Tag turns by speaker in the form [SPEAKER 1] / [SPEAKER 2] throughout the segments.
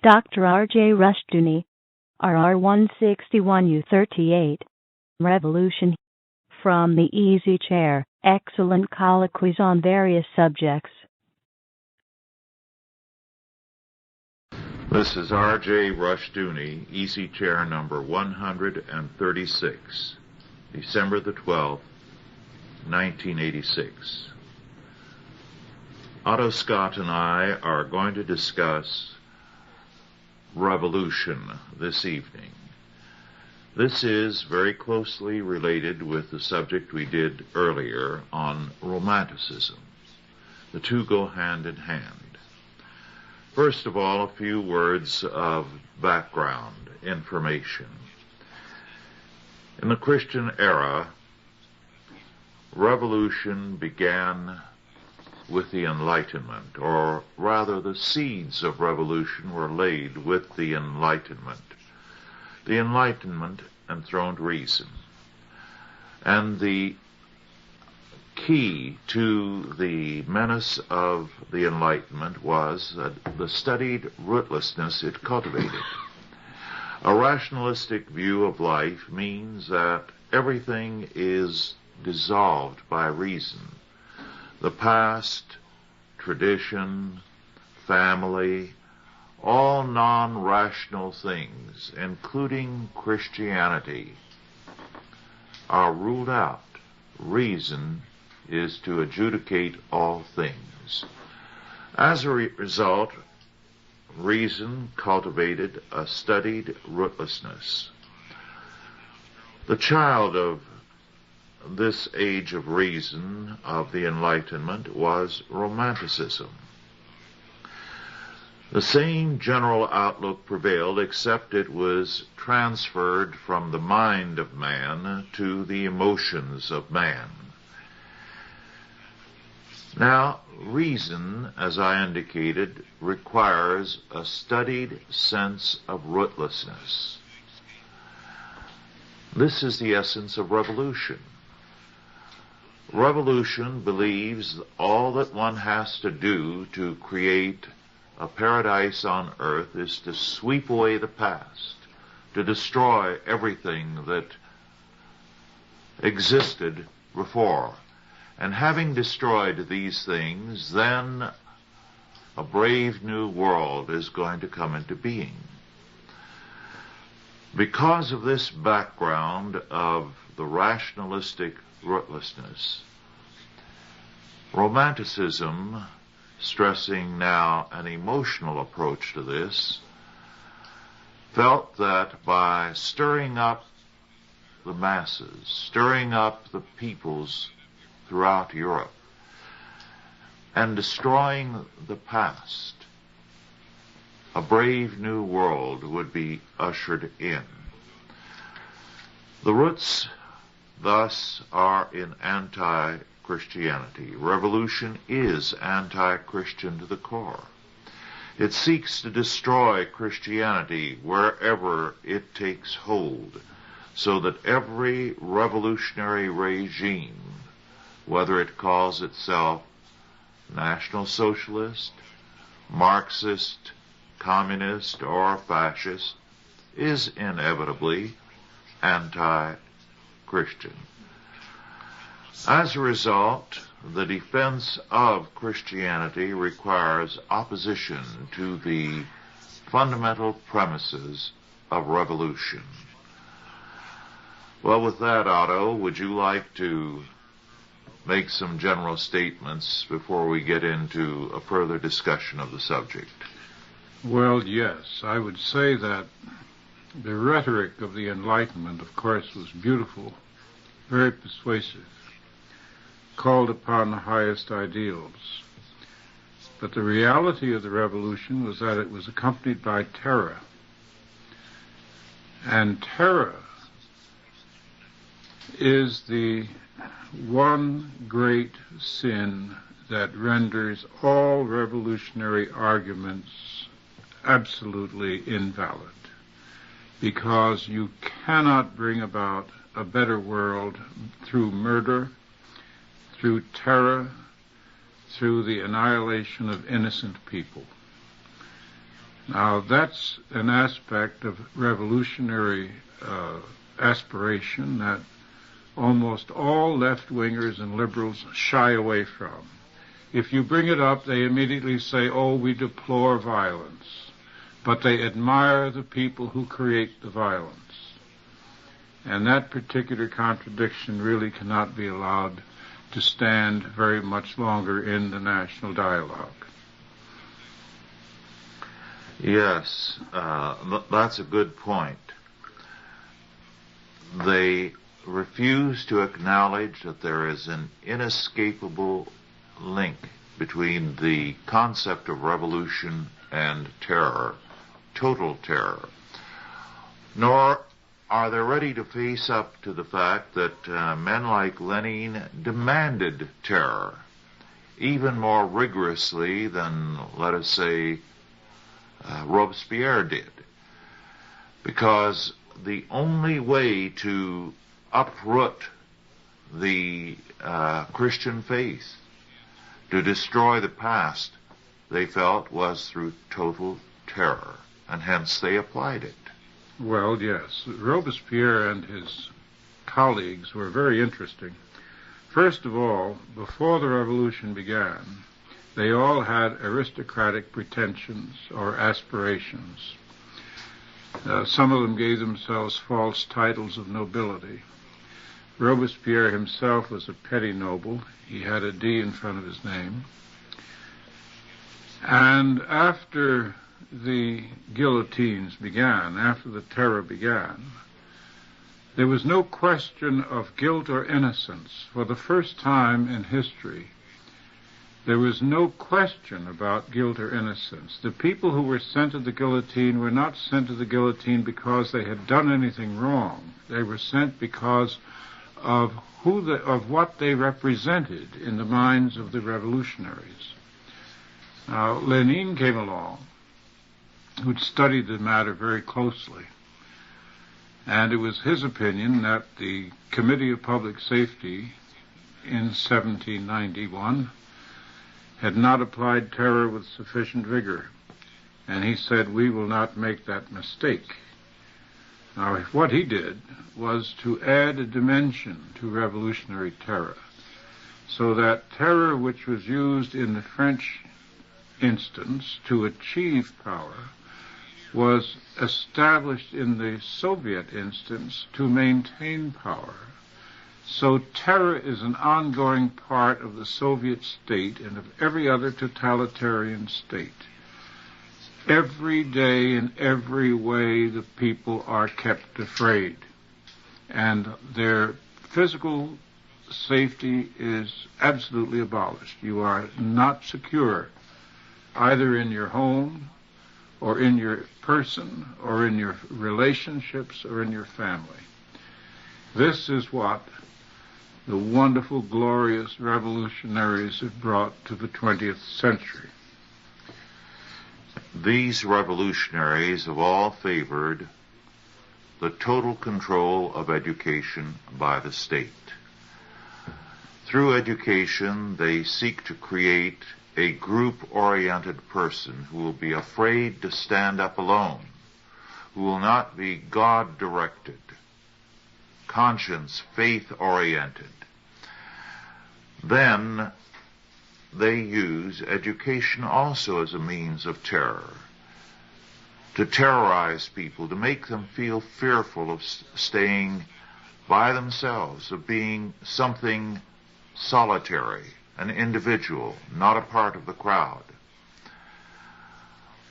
[SPEAKER 1] Dr. R.J. Rushdoony, RR 161U38, Revolution. From the Easy Chair, excellent colloquies on various subjects.
[SPEAKER 2] This is R.J. Rushdoony, Easy Chair number 136, December the 12th, 1986. Otto Scott and I are going to discuss revolution this evening. This is very closely related with the subject we did earlier on Romanticism. The two go hand in hand. First of all, a few words of background information. In the Christian era, revolution began with the Enlightenment, or rather the seeds of revolution were laid with the Enlightenment. The Enlightenment enthroned reason. And the key to the menace of the Enlightenment was the studied rootlessness it cultivated. A rationalistic view of life means that everything is dissolved by reason. The past, tradition, family, all non-rational things, including Christianity, are ruled out. Reason is to adjudicate all things. As a result, reason cultivated a studied rootlessness. The child of this age of reason, of the Enlightenment, was Romanticism. The same general outlook prevailed, except it was transferred from the mind of man to the emotions of man. Now, reason, as I indicated, requires a studied sense of rootlessness. This is the essence of revolution. Revolution believes all that one has to do to create a paradise on earth is to sweep away the past, to destroy everything that existed before. And having destroyed these things, then a brave new world is going to come into being. Because of this background of the rationalistic rootlessness, Romanticism, stressing now an emotional approach to this, felt that by stirring up the masses, stirring up the peoples throughout Europe, and destroying the past, a brave new world would be ushered in. The roots, thus, are in anti-Christianity. Revolution is anti-Christian to the core. It seeks to destroy Christianity wherever it takes hold, so that every revolutionary regime, whether it calls itself National Socialist, Marxist, Communist, or Fascist, is inevitably anti-Christian. As a result, the defense of Christianity requires opposition to the fundamental premises of revolution. Well, with that, Otto, would you like to make some general statements before we get into a further discussion of the subject?
[SPEAKER 3] Well, yes. I would say that the rhetoric of the Enlightenment, of course, was beautiful, very persuasive, called upon the highest ideals. But the reality of the revolution was that it was accompanied by terror. And terror is the one great sin that renders all revolutionary arguments absolutely invalid, because you cannot bring about a better world through murder, through terror, through the annihilation of innocent people. Now, that's an aspect of revolutionary aspiration that almost all left-wingers and liberals shy away from. If you bring it up, they immediately say, oh, we deplore violence. But they admire the people who create the violence. And that particular contradiction really cannot be allowed to stand very much longer in the national dialogue.
[SPEAKER 2] Yes, that's a good point. They refuse to acknowledge that there is an inescapable link between the concept of revolution and terror, total terror. Nor are they ready to face up to the fact that men like Lenin demanded terror, even more rigorously than, let us say, Robespierre did. Because the only way to uproot the Christian faith, to destroy the past, they felt, was through total terror, and hence they applied it.
[SPEAKER 3] Well, yes. Robespierre and his colleagues were very interesting. First of all, before the revolution began, they all had aristocratic pretensions or aspirations. Some of them gave themselves false titles of nobility. Robespierre himself was a petty noble. He had a D in front of his name. And after the guillotines began, after the terror began, there was no question of guilt or innocence. For the first time in history, there was no question about guilt or innocence. The people who were sent to the guillotine were not sent to the guillotine because they had done anything wrong. They were sent because of what they represented in the minds of the revolutionaries. Now, Lenin came along, who'd studied the matter very closely, and it was his opinion that the Committee of Public Safety in 1791 had not applied terror with sufficient vigor, and he said, we will not make that mistake. Now, what he did was to add a dimension to revolutionary terror, so that terror which was used in the French instance to achieve power was established in the Soviet instance to maintain power. So terror is an ongoing part of the Soviet state and of every other totalitarian state. Every day, in every way, the people are kept afraid, and their physical safety is absolutely abolished. You are not secure, either in your home, or in your person, or in your relationships, or in your family. This is what the wonderful, glorious revolutionaries have brought to the 20th century.
[SPEAKER 2] These revolutionaries have all favored the total control of education by the state. Through education, they seek to create a group-oriented person who will be afraid to stand up alone, who will not be God-directed, conscience, faith-oriented. Then they use education also as a means of terror, to terrorize people, to make them feel fearful of staying by themselves, of being something solitary, an individual, not a part of the crowd.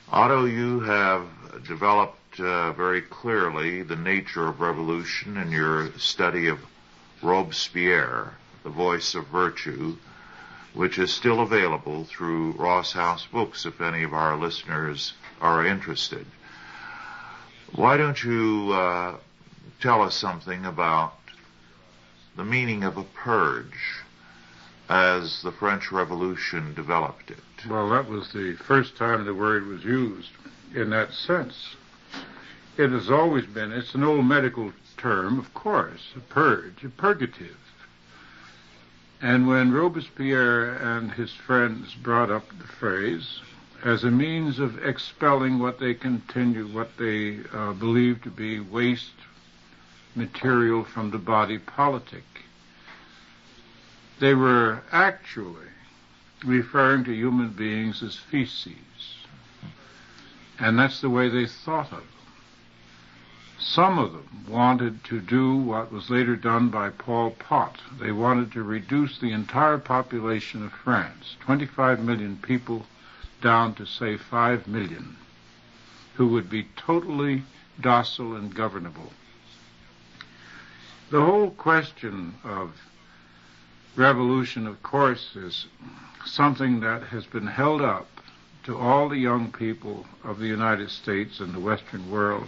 [SPEAKER 2] Otto, you have developed very clearly the nature of revolution in your study of Robespierre, The Voice of Virtue, which is still available through Ross House Books if any of our listeners are interested. Why don't you tell us something about the meaning of a purge as the French Revolution developed it?
[SPEAKER 3] Well, that was the first time the word was used in that sense. It has always been, it's an old medical term, of course, a purge, a purgative. And when Robespierre and his friends brought up the phrase, as a means of expelling what they believe to be waste material from the body politic. They were actually referring to human beings as feces, and that's the way they thought of them. Some of them wanted to do what was later done by Pol Pot. They wanted to reduce the entire population of France, 25 million people, down to, say, 5 million, who would be totally docile and governable. The whole question of revolution, of course, is something that has been held up to all the young people of the United States and the Western world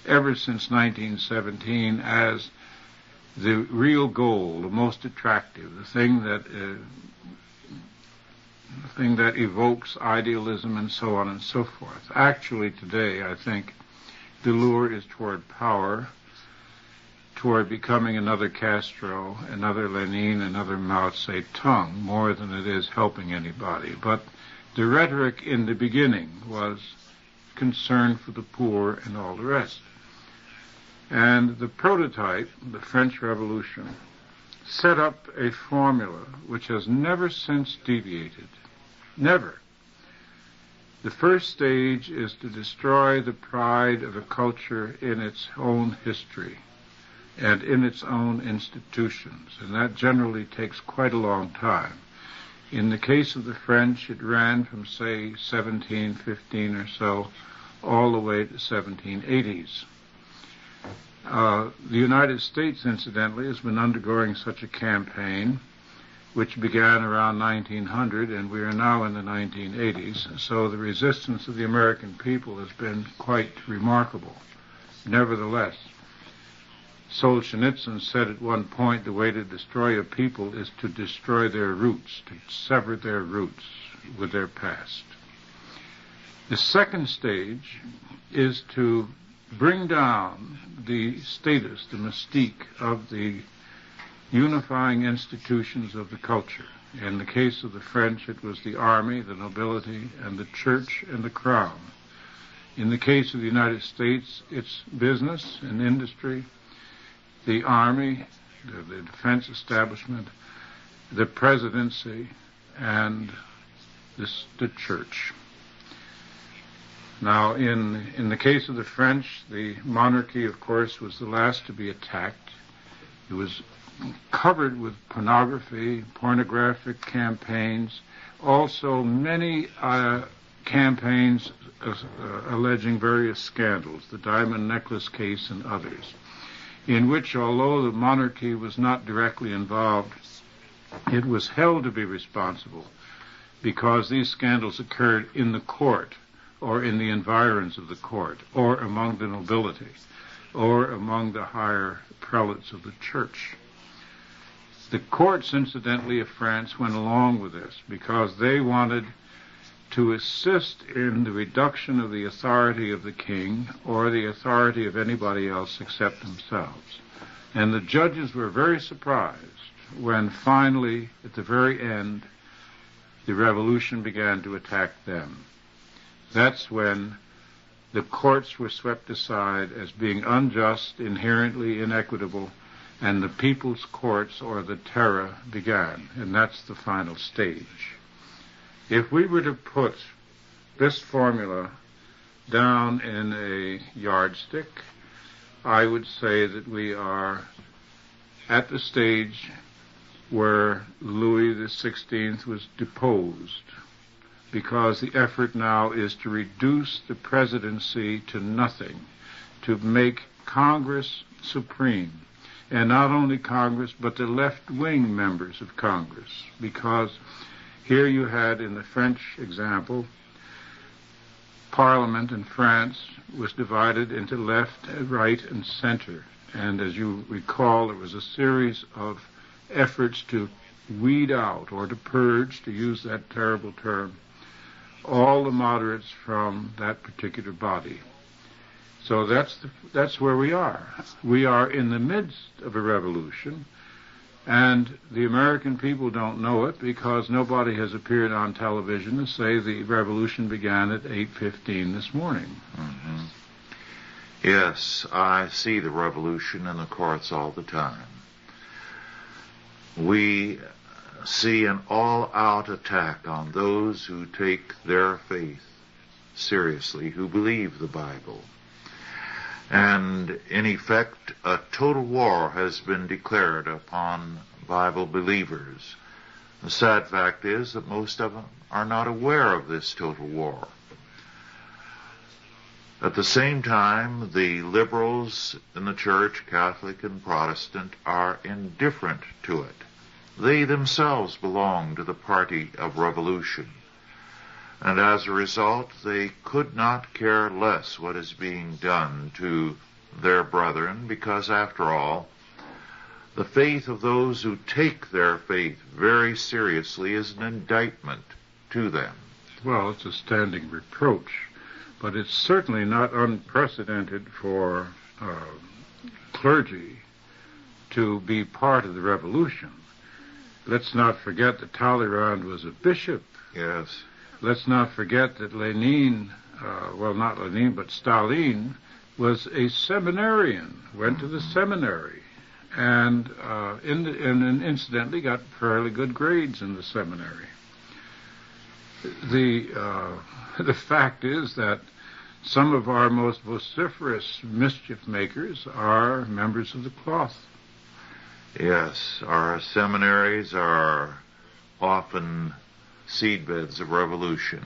[SPEAKER 3] ever since 1917 as the real goal, the most attractive, the thing that evokes idealism and so on and so forth. Actually, today, I think the lure is toward power, toward becoming another Castro, another Lenin, another Mao Zedong, more than it is helping anybody. But the rhetoric in the beginning was concern for the poor and all the rest. And the prototype, the French Revolution, set up a formula which has never since deviated. Never. The first stage is to destroy the pride of a culture in its own history and in its own institutions, and that generally takes quite a long time. In the case of the French, it ran from, say, 1715 or so, all the way to 1780s. The United States, incidentally, has been undergoing such a campaign, which began around 1900, and we are now in the 1980s, so the resistance of the American people has been quite remarkable. Nevertheless, Solzhenitsyn said at one point the way to destroy a people is to destroy their roots, to sever their roots with their past. The second stage is to bring down the status, the mystique of the unifying institutions of the culture. In the case of the French, it was the army, the nobility, and the church and the crown. In the case of the United States, it's business and industry, the army, the defense establishment, the presidency, and the church. Now, in the case of the French, the monarchy, of course, was the last to be attacked. It was covered with pornography, pornographic campaigns, also many campaigns alleging various scandals, the diamond necklace case and others, in which, although the monarchy was not directly involved, it was held to be responsible because these scandals occurred in the court or in the environs of the court or among the nobility or among the higher prelates of the church. The courts, incidentally, of France went along with this because they wanted to assist in the reduction of the authority of the king or the authority of anybody else except themselves. And the judges were very surprised when finally, at the very end, the revolution began to attack them. That's when the courts were swept aside as being unjust, inherently inequitable, and the people's courts, or the terror, began. And that's the final stage. If we were to put this formula down in a yardstick, I would say that we are at the stage where Louis XVI was deposed, because the effort now is to reduce the presidency to nothing, to make Congress supreme, and not only Congress, but the left-wing members of Congress, because here you had, in the French example, Parliament in France was divided into left, right, and center, and as you recall, there was a series of efforts to weed out, or to purge, to use that terrible term, all the moderates from that particular body. So that's where we are. We are in the midst of a revolution And the American people don't know it because nobody has appeared on television to say the revolution began at 8:15 this morning.
[SPEAKER 2] Mm-hmm. Yes, I see the revolution in the courts all the time. We see an all-out attack on those who take their faith seriously, who believe the Bible. And in effect, a total war has been declared upon Bible believers. The sad fact is that most of them are not aware of this total war. At the same time, the liberals in the church, Catholic and Protestant, are indifferent to it. They themselves belong to the party of revolution. And as a result, they could not care less what is being done to their brethren, because after all, the faith of those who take their faith very seriously is an indictment to them.
[SPEAKER 3] Well, it's a standing reproach, but it's certainly not unprecedented for clergy to be part of the revolution. Let's not forget that Talleyrand was a bishop.
[SPEAKER 2] Yes.
[SPEAKER 3] Let's not forget that Lenin, not Lenin, but Stalin, was a seminarian, went to the seminary, and incidentally got fairly good grades in the seminary. The fact is that some of our most vociferous mischief makers are members of the cloth.
[SPEAKER 2] Yes, our seminaries are often seedbeds of revolution.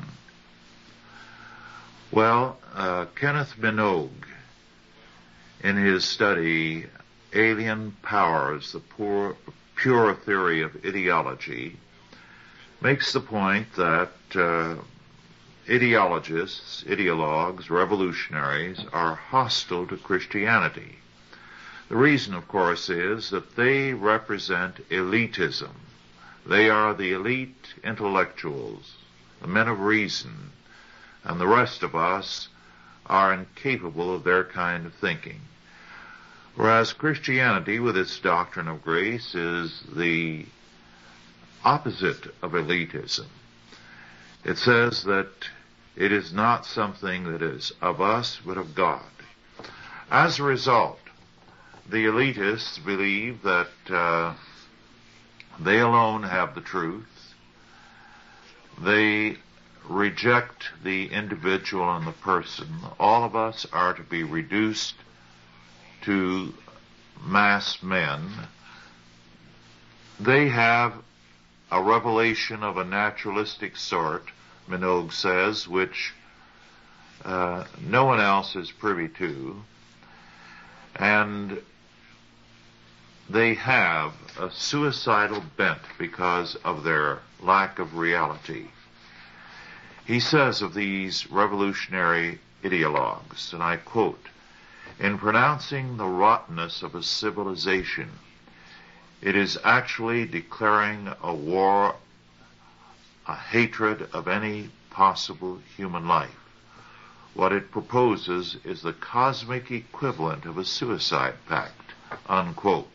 [SPEAKER 2] Well, Kenneth Minogue, in his study, Alien Powers, the Pure Theory of Ideology, makes the point that ideologists, ideologues, revolutionaries are hostile to Christianity. The reason, of course, is that they represent elitism. They are the elite intellectuals, the men of reason, and the rest of us are incapable of their kind of thinking. Whereas Christianity, with its doctrine of grace, is the opposite of elitism. It says that it is not something that is of us, but of God. As a result, the elitists believe that they alone have the truth. They reject the individual and the person. All of us are to be reduced to mass men. They have a revelation of a naturalistic sort, Minogue says, which no one else is privy to. And they have a suicidal bent because of their lack of reality. He says of these revolutionary ideologues, and I quote, "In pronouncing the rottenness of a civilization, it is actually declaring a war, a hatred of any possible human life. What it proposes is the cosmic equivalent of a suicide pact," unquote.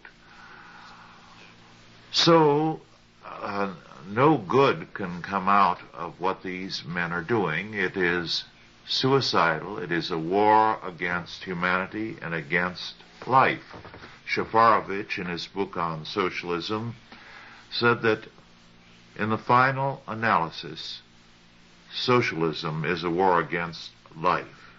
[SPEAKER 2] So, no good can come out of what these men are doing. It is suicidal. It is a war against humanity and against life. Shafarevich, in his book on socialism, said that in the final analysis, socialism is a war against life.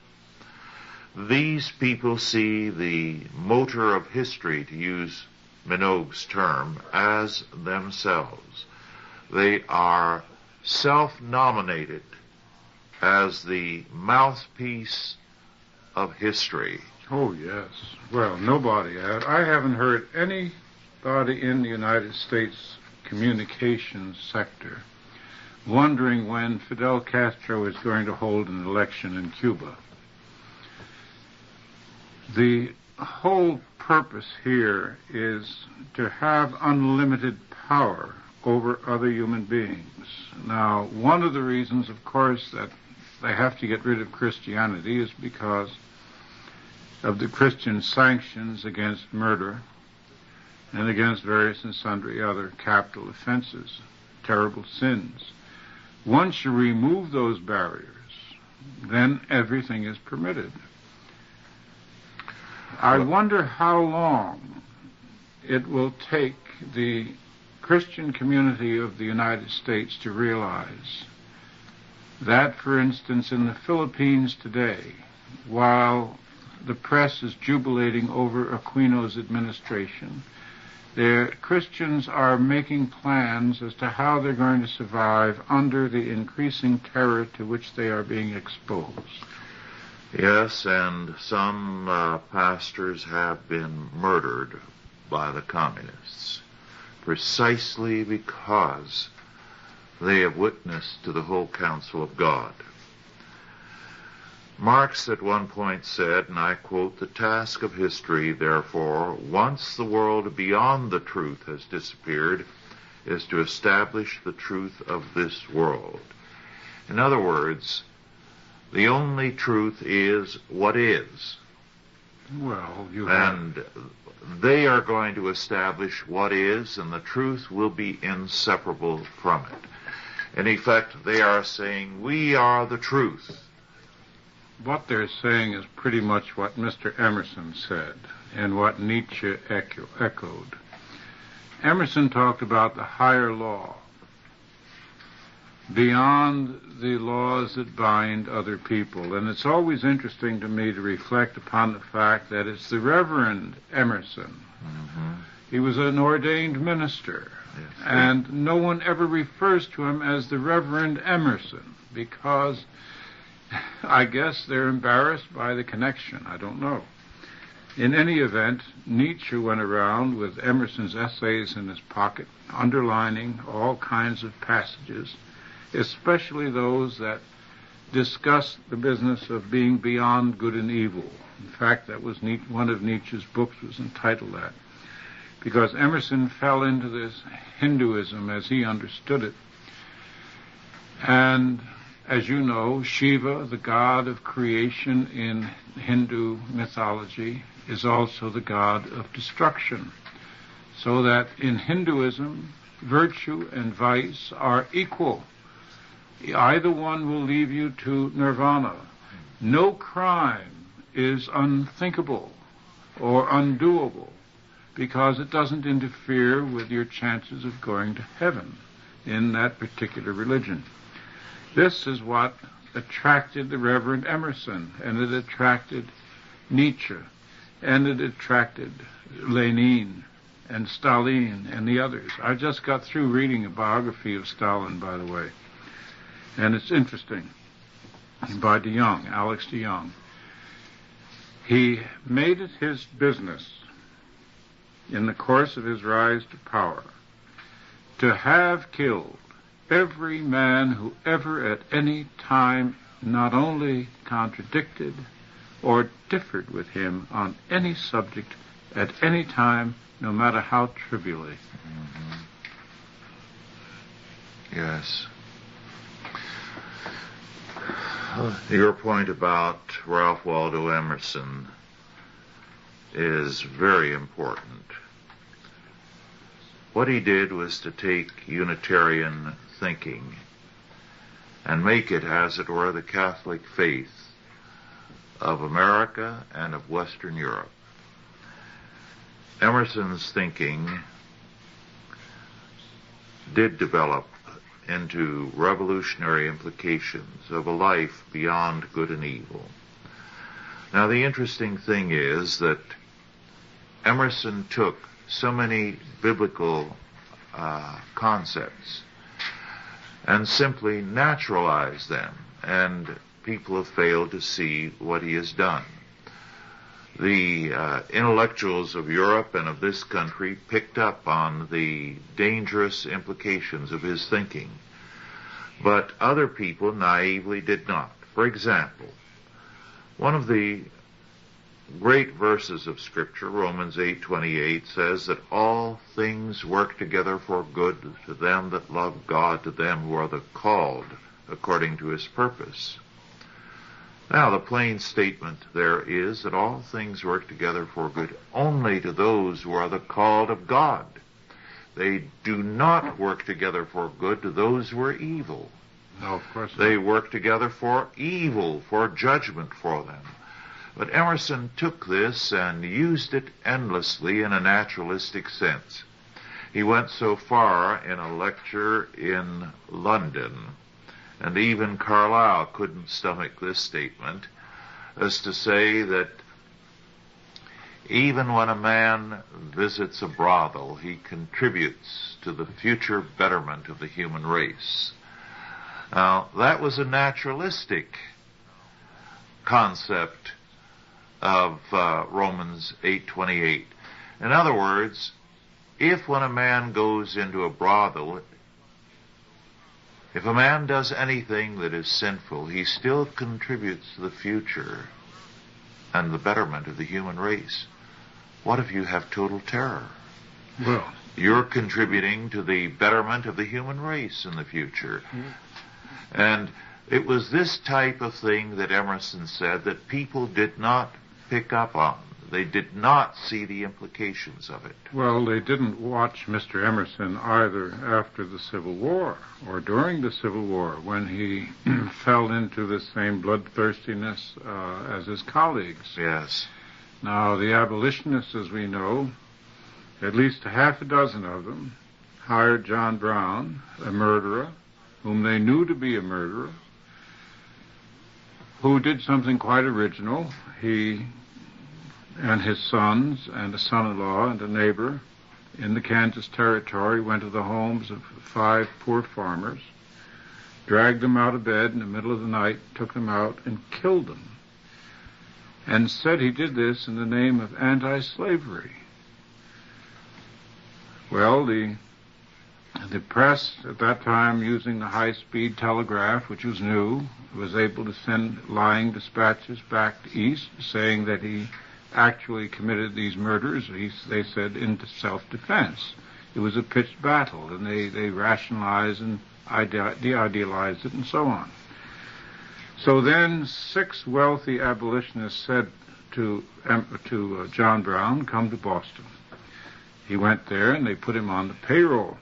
[SPEAKER 2] These people see the motor of history, to use Minogue's term, as themselves. They are self-nominated as the mouthpiece of history.
[SPEAKER 3] Oh, yes. Well, nobody. I haven't heard anybody in the United States communications sector wondering when Fidel Castro is going to hold an election in Cuba. The whole purpose here is to have unlimited power over other human beings. Now, one of the reasons, of course, that they have to get rid of Christianity is because of the Christian sanctions against murder and against various and sundry other capital offenses, terrible sins. Once you remove those barriers, then everything is permitted. I wonder how long it will take the Christian community of the United States to realize that, for instance, in the Philippines today, while the press is jubilating over Aquino's administration, Christians are making plans as to how they're going to survive under the increasing terror to which they are being exposed.
[SPEAKER 2] Yes, and some pastors have been murdered by the communists precisely because they have witnessed to the whole counsel of God. Marx at one point said, and I quote, "The task of history, therefore, once the world beyond the truth has disappeared, is to establish the truth of this world." In other words, the only truth is what is.
[SPEAKER 3] Well,
[SPEAKER 2] and they are going to establish what is, and the truth will be inseparable from it. In effect, they are saying, we are the truth.
[SPEAKER 3] What they're saying is pretty much what Mr. Emerson said and what Nietzsche echoed. Emerson talked about the higher law, beyond the laws that bind other people. And it's always interesting to me to reflect upon the fact that it's the Reverend Emerson.
[SPEAKER 2] Mm-hmm.
[SPEAKER 3] He was an ordained minister,
[SPEAKER 2] yes,
[SPEAKER 3] and no one ever refers to him as the Reverend Emerson because I guess they're embarrassed by the connection. I don't know. In any event, Nietzsche went around with Emerson's essays in his pocket, underlining all kinds of passages, especially those that discuss the business of being beyond good and evil. In fact, that was one of Nietzsche's books was entitled that, because Emerson fell into this Hinduism as he understood it. And as you know, Shiva, the god of creation in Hindu mythology, is also the god of destruction. So that in Hinduism, virtue and vice are equal. Either one will lead you to nirvana. No crime is unthinkable or undoable because it doesn't interfere with your chances of going to heaven in that particular religion. This is what attracted the Reverend Emerson, and it attracted Nietzsche, and it attracted Lenin and Stalin and the others. I just got through reading a biography of Stalin, by the way, and it's interesting, by DeYoung, Alex DeYoung. He made it his business in the course of his rise to power to have killed every man who ever at any time not only contradicted or differed with him on any subject at any time, no matter how trivially.
[SPEAKER 2] Mm-hmm. Yes. Your point about Ralph Waldo Emerson is very important. What he did was to take Unitarian thinking and make it, as it were, the Catholic faith of America and of Western Europe. Emerson's thinking did develop into revolutionary implications of a life beyond good and evil. Now, the interesting thing is that Emerson took so many biblical concepts and simply naturalized them, and people have failed to see what he has done. The intellectuals of Europe and of this country picked up on the dangerous implications of his thinking, but other people naively did not. For example, one of the great verses of Scripture, Romans 8:28, says that all things work together for good to them that love God, to them who are the called according to his purpose. Now, the plain statement there is that all things work together for good only to those who are the called of God. They do not work together for good to those who are evil.
[SPEAKER 3] No, of course not.
[SPEAKER 2] They work together for evil, for judgment for them. But Emerson took this and used it endlessly in a naturalistic sense. He went so far in a lecture in London, and even Carlyle couldn't stomach this statement, as to say that even when a man visits a brothel, he contributes to the future betterment of the human race. Now, that was a naturalistic concept of Romans 8:28. In other words, if when a man goes into a brothel, if a man does anything that is sinful, he still contributes to the future and the betterment of the human race. What if you have total terror?
[SPEAKER 3] Well,
[SPEAKER 2] you're contributing to the betterment of the human race in the future. And it was this type of thing that Emerson said that people did not pick up on. They did not see the implications of it.
[SPEAKER 3] Well, they didn't watch Mr. Emerson either after the Civil War or during the Civil War, when he fell into the same bloodthirstiness as his colleagues.
[SPEAKER 2] Yes.
[SPEAKER 3] Now, the abolitionists, as we know, at least a half a dozen of them, hired John Brown, a murderer, whom they knew to be a murderer, who did something quite original. He and his sons and a son-in-law and a neighbor in the Kansas Territory went to the homes of 5 poor farmers, dragged them out of bed in the middle of the night, took them out and killed them, and said he did this in the name of anti-slavery. Well, the press at that time, using the high-speed telegraph, which was new, was able to send lying dispatches back east saying that he actually committed these murders, they said, into self-defense. It was a pitched battle, and they rationalized and de-idealized it and so on. So then 6 wealthy abolitionists said to John Brown, come to Boston. He went there, and they put him on the payroll.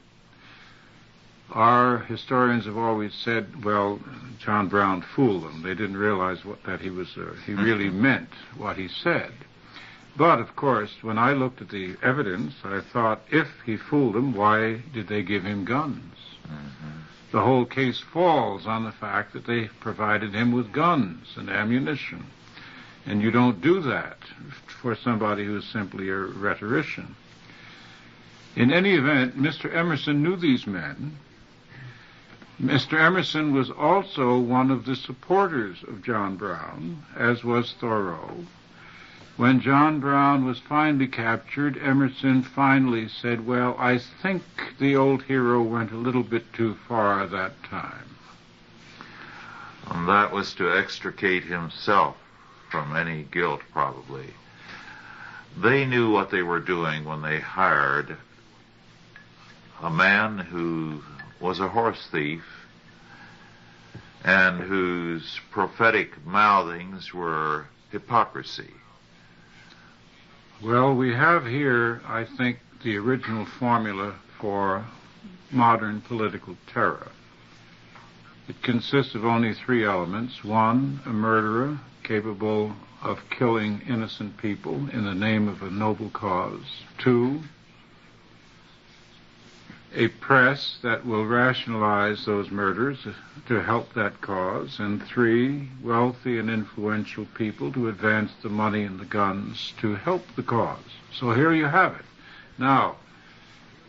[SPEAKER 3] Our historians have always said, well, John Brown fooled them. They didn't realize that he really meant what he said. But, of course, when I looked at the evidence, I thought, if he fooled them, why did they give him guns? Mm-hmm. The whole case falls on the fact that they provided him with guns and ammunition. And you don't do that for somebody who's simply a rhetorician. In any event, Mr. Emerson knew these men. Mr. Emerson was also one of the supporters of John Brown, as was Thoreau. When John Brown was finally captured, Emerson finally said, well, I think the old hero went a little bit too far that time.
[SPEAKER 2] And that was to extricate himself from any guilt, probably. They knew what they were doing when they hired a man who was a horse thief and whose prophetic mouthings were hypocrisy.
[SPEAKER 3] Well, we have here, I think, the original formula for modern political terror. It consists of only 3 elements. 1, a murderer capable of killing innocent people in the name of a noble cause. 2, a press that will rationalize those murders to help that cause. And 3, wealthy and influential people to advance the money and the guns to help the cause. So here you have it. Now,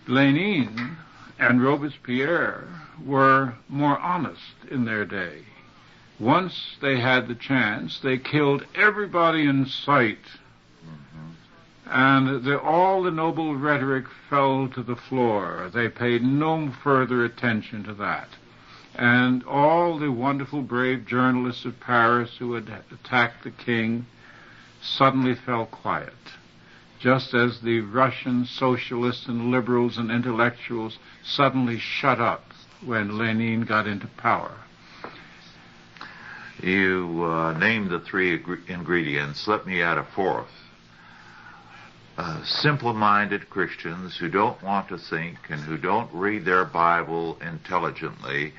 [SPEAKER 3] Lenin and Robespierre were more honest in their day. Once they had the chance, they killed everybody in sight. And all the noble rhetoric fell to the floor. They paid no further attention to that. And all the wonderful, brave journalists of Paris who had attacked the king suddenly fell quiet, just as the Russian socialists and liberals and intellectuals suddenly shut up when Lenin got into power.
[SPEAKER 2] You named the three ingredients. Let me add a fourth. Simple-minded Christians who don't want to think and who don't read their Bible intelligently,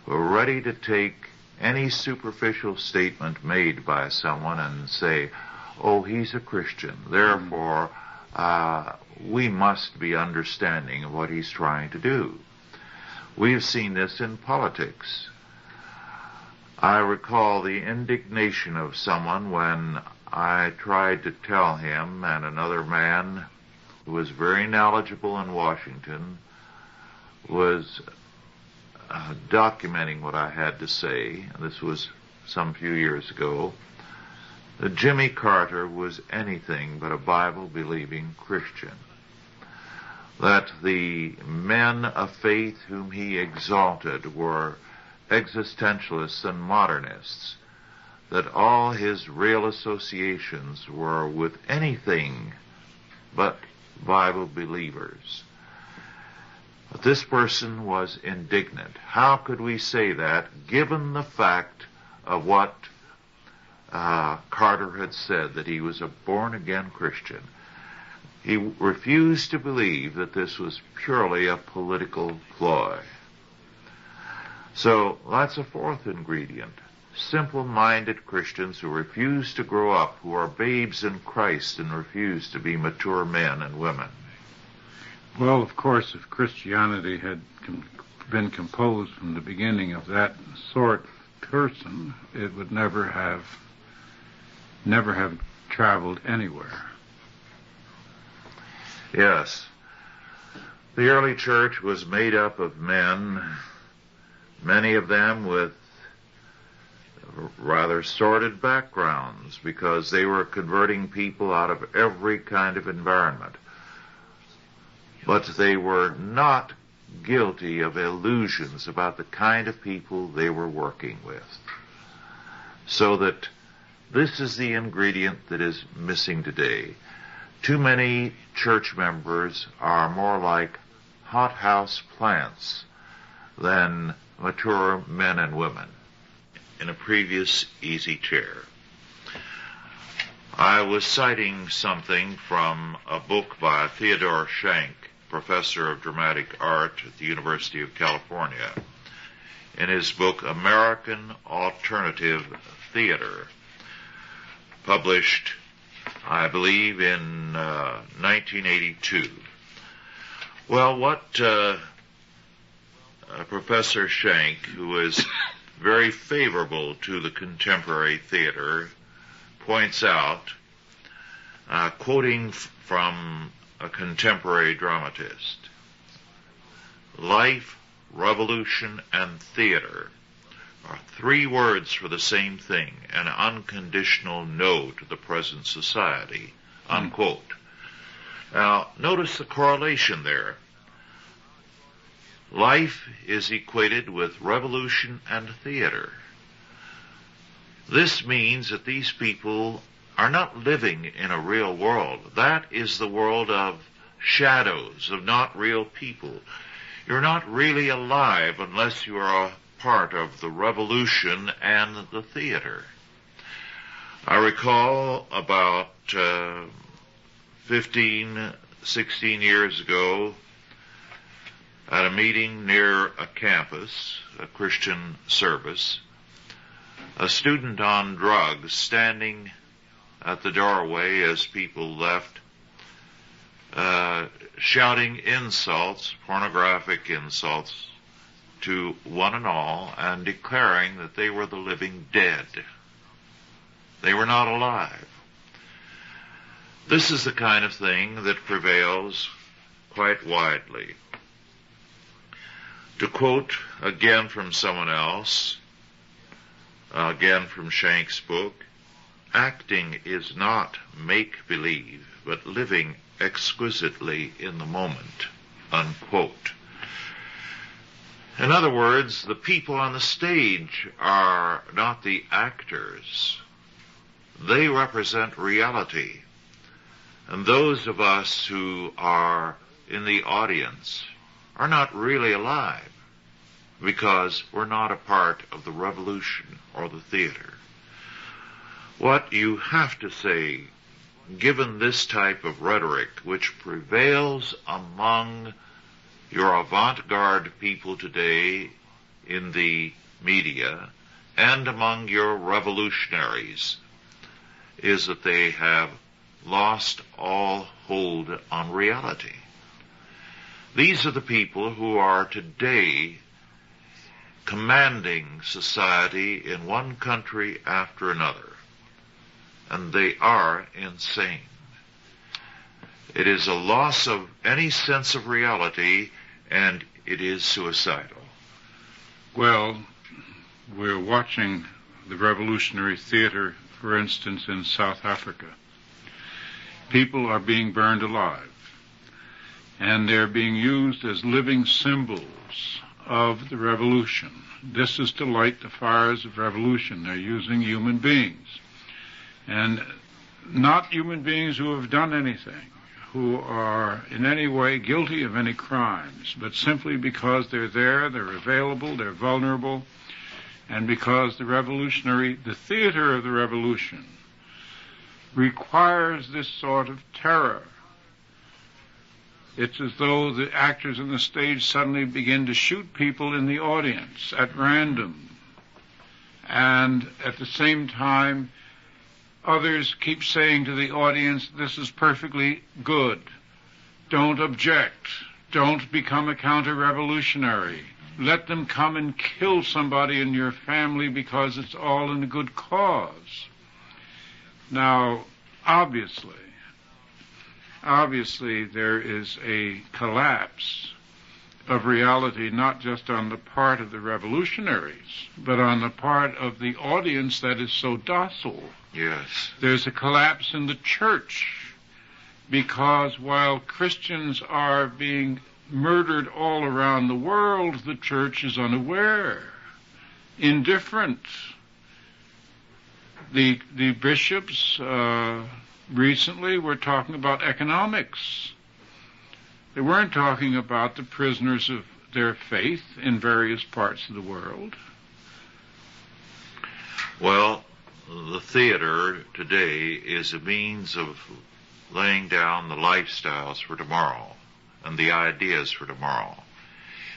[SPEAKER 2] who are ready to take any superficial statement made by someone and say, oh, he's a Christian, therefore we must be understanding of what he's trying to do. We've seen this in politics. I recall the indignation of someone when I tried to tell him and another man who was very knowledgeable in Washington was documenting what I had to say. This was some few years ago. That Jimmy Carter was anything but a Bible-believing Christian. That the men of faith whom he exalted were existentialists and modernists. That all his real associations were with anything but Bible believers. But this person was indignant. How could we say that, given the fact of what Carter had said, that he was a born-again Christian? He refused to believe that this was purely a political ploy. So that's a fourth ingredient. Simple-minded Christians who refuse to grow up, who are babes in Christ and refuse to be mature men and women.
[SPEAKER 3] Well, of course, if Christianity had been composed from the beginning of that sort of person, it would never have traveled anywhere.
[SPEAKER 2] Yes. The early church was made up of men, many of them with rather sordid backgrounds, because they were converting people out of every kind of environment. But they were not guilty of illusions about the kind of people they were working with. So that this is the ingredient that is missing today. Too many church members are more like hothouse plants than mature men and women. In a previous Easy Chair, I was citing something from a book by Theodore Shank, professor of dramatic art at the University of California, in his book American Alternative Theater, published, I believe, in 1982. Well, what Professor Shank, who is very favorable to the contemporary theater, points out, quoting from a contemporary dramatist, life, revolution, and theater are three words for the same thing, an unconditional no to the present society, unquote. Now, notice the correlation there. Life is equated with revolution and theater. This means that these people are not living in a real world. That is the world of shadows, of not real people. You're not really alive unless you are a part of the revolution and the theater. I recall about 15, 16 years ago, at a meeting near a campus, a Christian service, a student on drugs standing at the doorway as people left, shouting insults, pornographic insults, to one and all, and declaring that they were the living dead. They were not alive. This is the kind of thing that prevails quite widely. To quote again from someone else, again from Shank's book, acting is not make-believe, but living exquisitely in the moment, unquote. In other words, the people on the stage are not the actors. They represent reality. And those of us who are in the audience are not really alive. because we're not a part of the revolution or the theater. What you have to say, given this type of rhetoric which prevails among your avant-garde people today in the media and among your revolutionaries, is that they have lost all hold on reality. These are the people who are today commanding society in one country after another, and they are insane. It is a loss of any sense of reality, and it is suicidal.
[SPEAKER 3] Well, we're watching the revolutionary theater, for instance, in South Africa. People are being burned alive, and they're being used as living symbols of the revolution. This is to light the fires of revolution. They're using human beings, and not human beings who have done anything, who are in any way guilty of any crimes, but simply because they're there, they're available, they're vulnerable, and because the theater of the revolution requires this sort of terror. It's as though the actors on the stage suddenly begin to shoot people in the audience at random. And at the same time, others keep saying to the audience, this is perfectly good. Don't object. Don't become a counter-revolutionary. Let them come and kill somebody in your family because it's all in a good cause. Now, obviously, there is a collapse of reality, not just on the part of the revolutionaries, but on the part of the audience that is so docile.
[SPEAKER 2] Yes.
[SPEAKER 3] There's a collapse in the church, because while Christians are being murdered all around the world, the church is unaware, indifferent. The bishops recently were talking about economics. They weren't talking about the prisoners of their faith in various parts of the world.
[SPEAKER 2] Well, the theater today is a means of laying down the lifestyles for tomorrow and the ideas for tomorrow.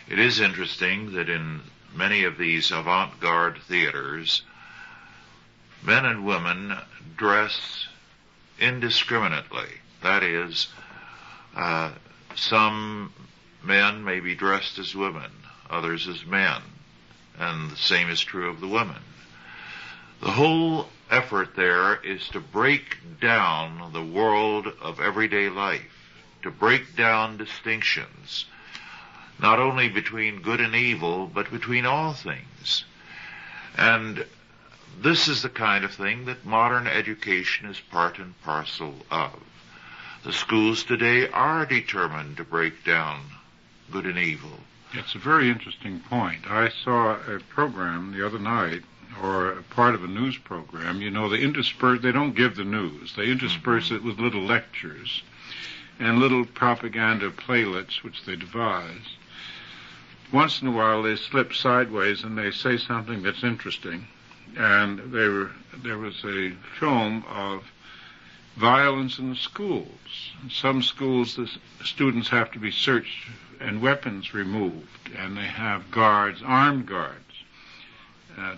[SPEAKER 2] It is interesting that in many of these avant-garde theaters, men and women dress indiscriminately. That is, some men may be dressed as women, others as men, and the same is true of the women. The whole effort there is to break down the world of everyday life, to break down distinctions, not only between good and evil, but between all things. And this is the kind of thing that modern education is part and parcel of. The schools today are determined to break down good and evil.
[SPEAKER 3] It's a very interesting point. I saw a program the other night, or a part of a news program. You know, they don't give the news. They intersperse it with little lectures and little propaganda playlets which they devise. Once in a while they slip sideways and they say something that's interesting. And there was a film of violence in the schools. In some schools, the students have to be searched and weapons removed, and they have guards, armed guards.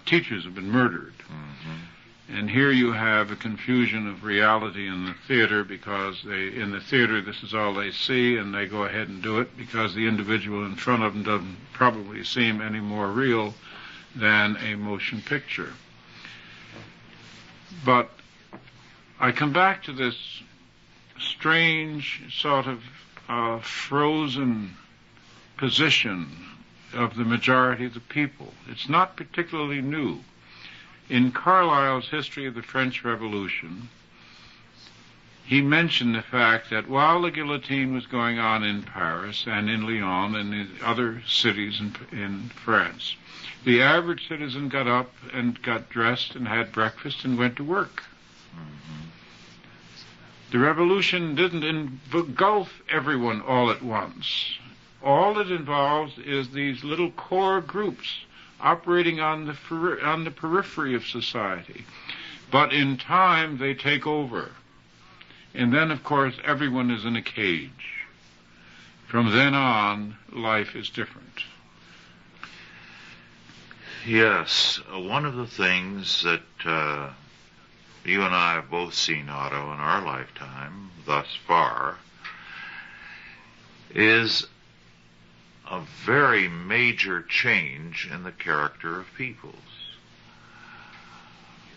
[SPEAKER 3] Teachers have been murdered. Mm-hmm. And here you have a confusion of reality in the theater, because in the theater this is all they see, and they go ahead and do it because the individual in front of them doesn't probably seem any more real than a motion picture. But I come back to this strange sort of frozen position of the majority of the people. It's not particularly new. In Carlyle's History of the French Revolution, he mentioned the fact that while the guillotine was going on in Paris and in Lyon and in other cities in France, the average citizen got up and got dressed and had breakfast and went to work. Mm-hmm. The revolution didn't engulf everyone all at once. All it involves is these little core groups operating on the periphery of society. But in time, they take over. And then, of course, everyone is in a cage. From then on, life is different.
[SPEAKER 2] Yes, one of the things that you and I have both seen, Otto, in our lifetime thus far is a very major change in the character of peoples.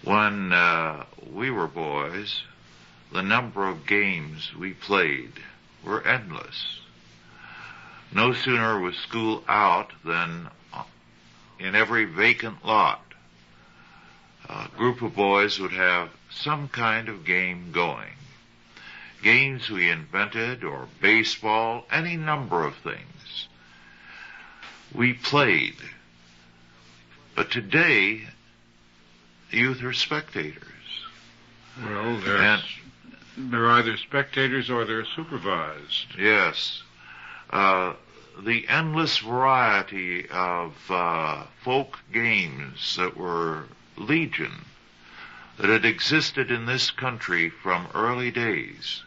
[SPEAKER 2] When we were boys, the number of games we played were endless. No sooner was school out than in every vacant lot, a group of boys would have some kind of game going. Games we invented, or baseball, any number of things. We played. But today, youth are spectators.
[SPEAKER 3] Well, they're either spectators or they're supervised.
[SPEAKER 2] Yes. The endless variety of folk games that were legion, that had existed in this country from early days,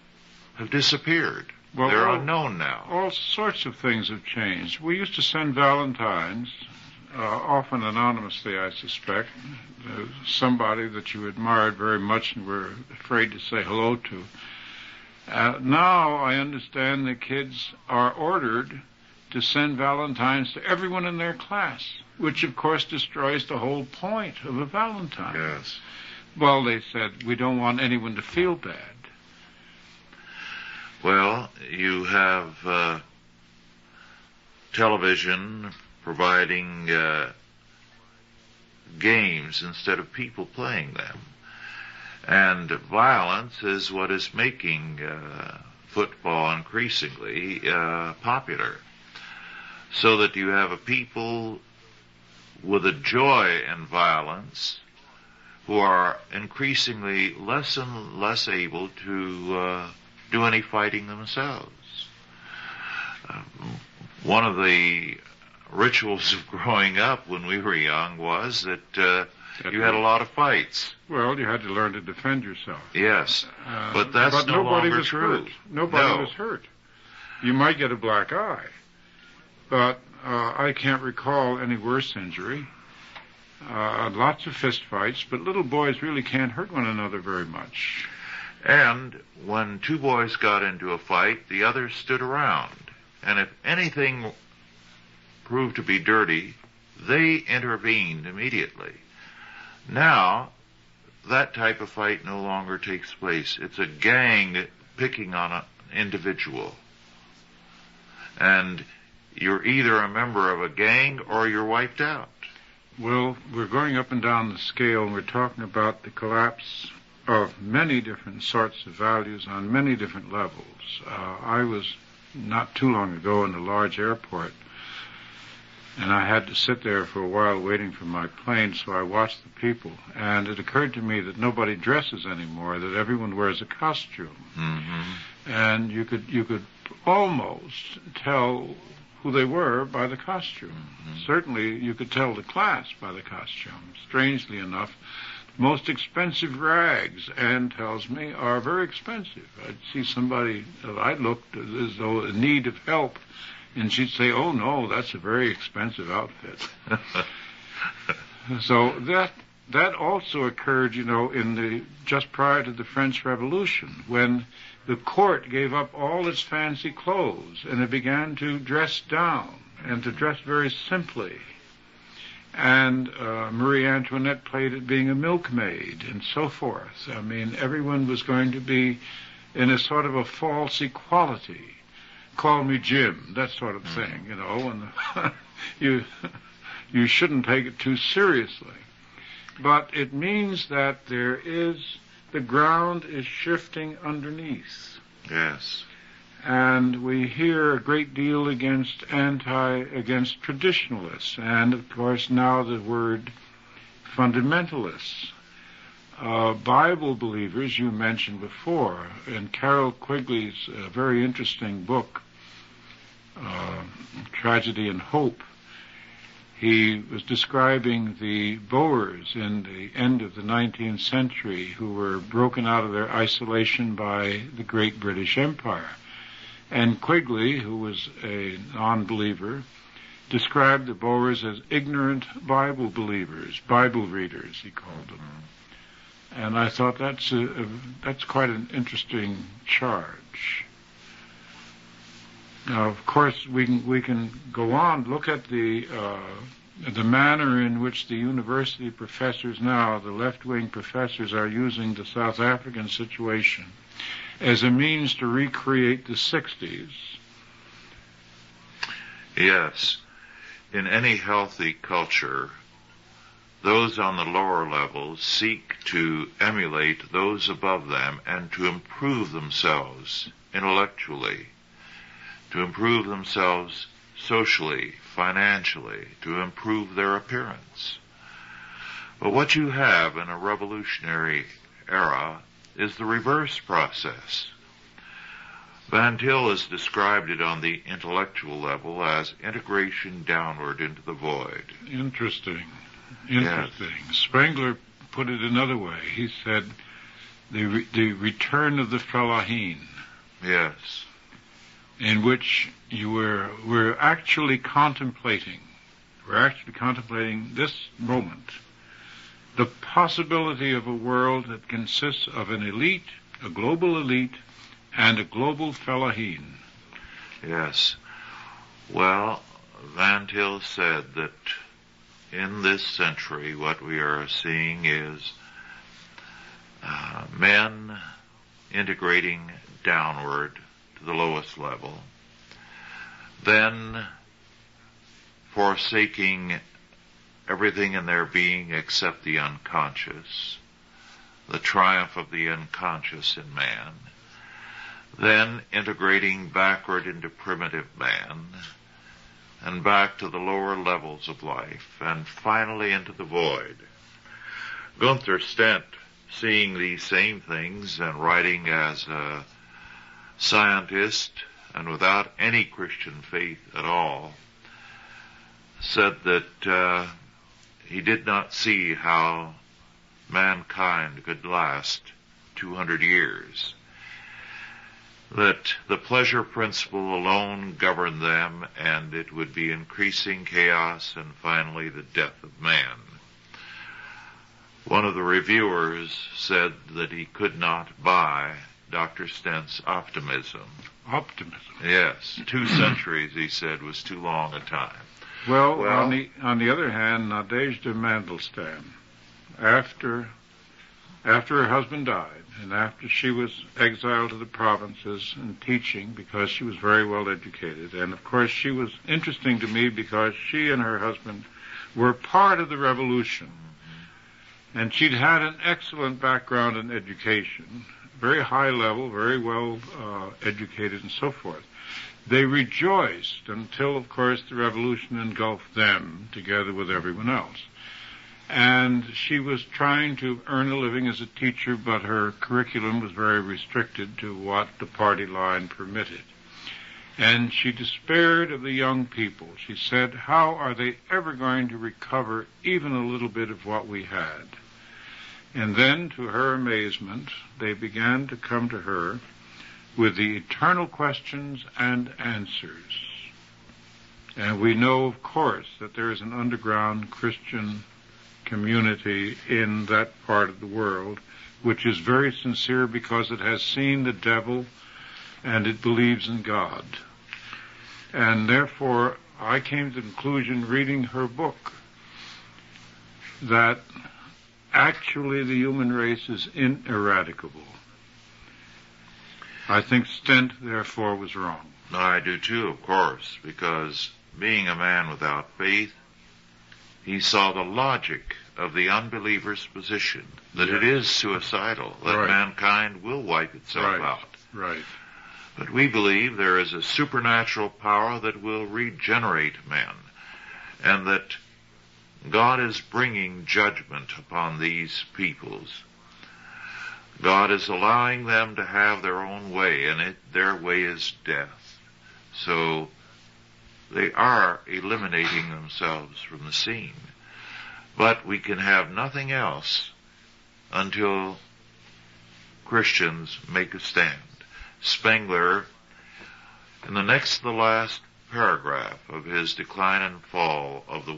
[SPEAKER 2] have disappeared.
[SPEAKER 3] Well,
[SPEAKER 2] they're unknown now.
[SPEAKER 3] All sorts of things have changed. We used to send valentines, often anonymously, I suspect, somebody that you admired very much and were afraid to say hello to. Now I understand the kids are ordered to send valentines to everyone in their class, which of course destroys the whole point of a valentine.
[SPEAKER 2] Yes.
[SPEAKER 3] Well, they said, we don't want anyone to feel bad.
[SPEAKER 2] Well, you have television providing games instead of people playing them. And violence is what is making football increasingly popular. So that you have a people with a joy in violence who are increasingly less and less able to do any fighting themselves. One of the rituals of growing up when we were young was that you had a lot of fights.
[SPEAKER 3] Well, you had to learn to defend yourself.
[SPEAKER 2] Yes, but that's no longer true.
[SPEAKER 3] Nobody was hurt. You might get a black eye, but I can't recall any worse injury. Lots of fist fights, but little boys really can't hurt one another very much.
[SPEAKER 2] And when two boys got into a fight, the others stood around. And if anything proved to be dirty, they intervened immediately. Now, that type of fight no longer takes place. It's a gang picking on an individual. And you're either a member of a gang or you're wiped out.
[SPEAKER 3] Well, we're going up and down the scale, and we're talking about the collapse of many different sorts of values on many different levels. I was not too long ago in a large airport, and I had to sit there for a while waiting for my plane, so I watched the people, and it occurred to me that nobody dresses anymore, that everyone wears a costume.
[SPEAKER 2] Mm-hmm.
[SPEAKER 3] And you could almost tell who they were by the costume.
[SPEAKER 2] Mm-hmm.
[SPEAKER 3] Certainly you could tell the class by the costume. Strangely enough, most expensive rags, Anne tells me, are very expensive. I'd see somebody that I looked as though in need of help, and she'd say, oh no, that's a very expensive outfit. So that also occurred, just prior to the French Revolution, when the court gave up all its fancy clothes and it began to dress down and to dress very simply. And Marie Antoinette played at being a milkmaid and so forth. I mean, everyone was going to be in a sort of a false equality. Call me Jim, that sort of thing, and you shouldn't take it too seriously. But it means that the ground is shifting underneath.
[SPEAKER 2] Yes.
[SPEAKER 3] And we hear a great deal against traditionalists, and of course now the word fundamentalists. Bible believers you mentioned before, in Carol Quigley's very interesting book, Tragedy and Hope, he was describing the Boers in the end of the 19th century who were broken out of their isolation by the great British Empire. And Quigley, who was a non-believer, described the Boers as ignorant Bible believers, Bible readers, he called them. And I thought that's quite an interesting charge. Now, of course, we can go on, look at the manner in which the university professors now, the left-wing professors, are using the South African situation as a means to recreate the 60s.
[SPEAKER 2] Yes. In any healthy culture, those on the lower levels seek to emulate those above them and to improve themselves intellectually, to improve themselves socially, financially, to improve their appearance. But what you have in a revolutionary era is the reverse process. Van Til has described it on the intellectual level as integration downward into the void.
[SPEAKER 3] Interesting. Yes. Spengler put it another way. He said the return of the Fellaheen.
[SPEAKER 2] Yes.
[SPEAKER 3] In which we're actually contemplating this moment, the possibility of a world that consists of an elite, a global elite, and a global Fellaheen.
[SPEAKER 2] Yes. Well, Van Til said that in this century what we are seeing is men integrating downward to the lowest level, then forsaking everything in their being except the unconscious, the triumph of the unconscious in man, then integrating backward into primitive man, and back to the lower levels of life, and finally into the void. Gunther Stent, seeing these same things and writing as a scientist and without any Christian faith at all, said that he did not see how mankind could last 200 years, that the pleasure principle alone governed them, and it would be increasing chaos and finally the death of man. One of the reviewers said that he could not buy Dr. Stent's optimism.
[SPEAKER 3] Optimism?
[SPEAKER 2] Yes. 2 centuries, he said, was too long a time.
[SPEAKER 3] Well, on the other hand, Nadezhda Mandelstam, after her husband died, and after she was exiled to the provinces and teaching because she was very well educated, and of course she was interesting to me because she and her husband were part of the revolution, and she'd had an excellent background in education, very high level, very well educated and so forth. They rejoiced until, of course, the revolution engulfed them together with everyone else. And she was trying to earn a living as a teacher, but her curriculum was very restricted to what the party line permitted. And she despaired of the young people. She said, how are they ever going to recover even a little bit of what we had? And then, to her amazement, they began to come to her with the eternal questions and answers. And we know, of course, that there is an underground Christian community in that part of the world, which is very sincere because it has seen the devil and it believes in God. And therefore, I came to the conclusion, reading her book, that actually the human race is ineradicable. I think Stent, therefore, was wrong.
[SPEAKER 2] I do too, of course, because being a man without faith, he saw the logic of the unbeliever's position, that it is suicidal, that mankind will wipe itself out.
[SPEAKER 3] Right.
[SPEAKER 2] But we believe there is a supernatural power that will regenerate men, and that God is bringing judgment upon these peoples. God is allowing them to have their own way, and their way is death. So They are eliminating themselves from the scene. But we can have nothing else until Christians make a stand. Spengler, in the next to the last paragraph of his Decline and Fall of the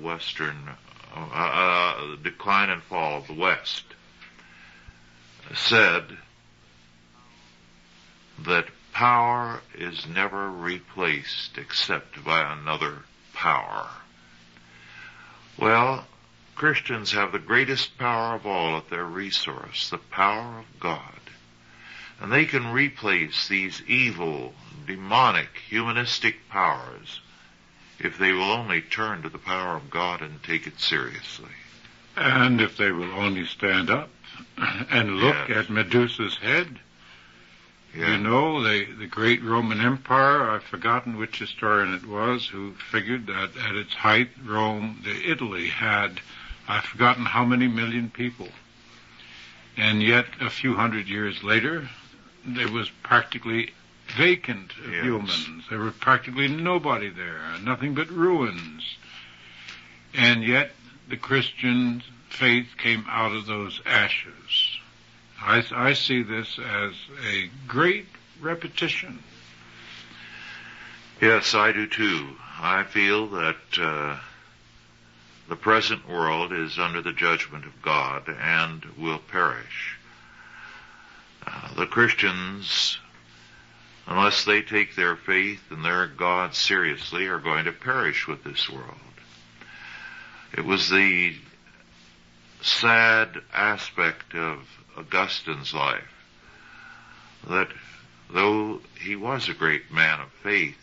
[SPEAKER 2] Decline and Fall of the West, said that power is never replaced except by another power. Well, Christians have the greatest power of all at their resource, the power of God. And they can replace these evil, demonic, humanistic powers if they will only turn to the power of God and take it seriously.
[SPEAKER 3] And if they will only stand up and look at Medusa's head.
[SPEAKER 2] Yes.
[SPEAKER 3] You know, the great Roman Empire, I've forgotten which historian it was, who figured that at its height, Italy had, I've forgotten how many million people. And yet, a few hundred years later, there was practically vacant of humans. There were practically nobody there, nothing but ruins. And yet, the Christian faith came out of those ashes. I see this as a great repetition.
[SPEAKER 2] Yes, I do too. I feel that the present world is under the judgment of God and will perish. The Christians, unless they take their faith and their God seriously, are going to perish with this world. It was the sad aspect of Augustine's life that though he was a great man of faith,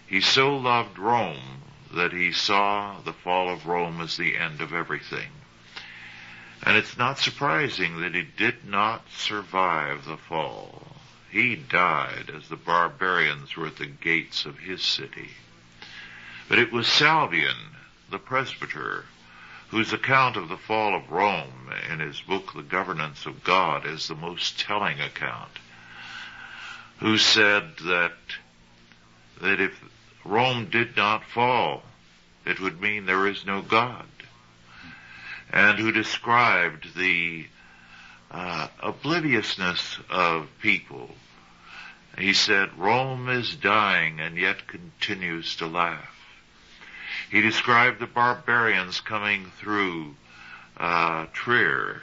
[SPEAKER 2] he so loved Rome that he saw the fall of Rome as the end of everything. And it's not surprising that he did not survive the fall. He died as the barbarians were at the gates of his city. But it was Salvian, the presbyter, whose account of the fall of Rome in his book, The Governance of God, is the most telling account, who said that if Rome did not fall, it would mean there is no God, and who described the obliviousness of people. He said, Rome is dying and yet continues to laugh. He described the barbarians coming through Trier,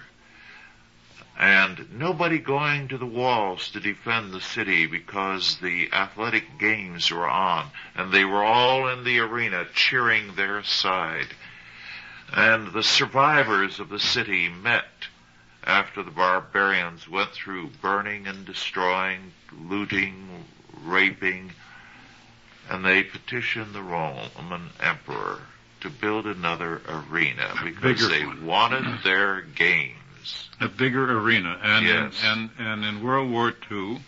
[SPEAKER 2] and nobody going to the walls to defend the city because the athletic games were on, and they were all in the arena cheering their side. And the survivors of the city met after the barbarians went through burning and destroying, looting, raping, and they petitioned the Roman emperor to build another arena because they wanted their games.
[SPEAKER 3] A bigger arena. And,
[SPEAKER 2] yes.
[SPEAKER 3] and in World War II,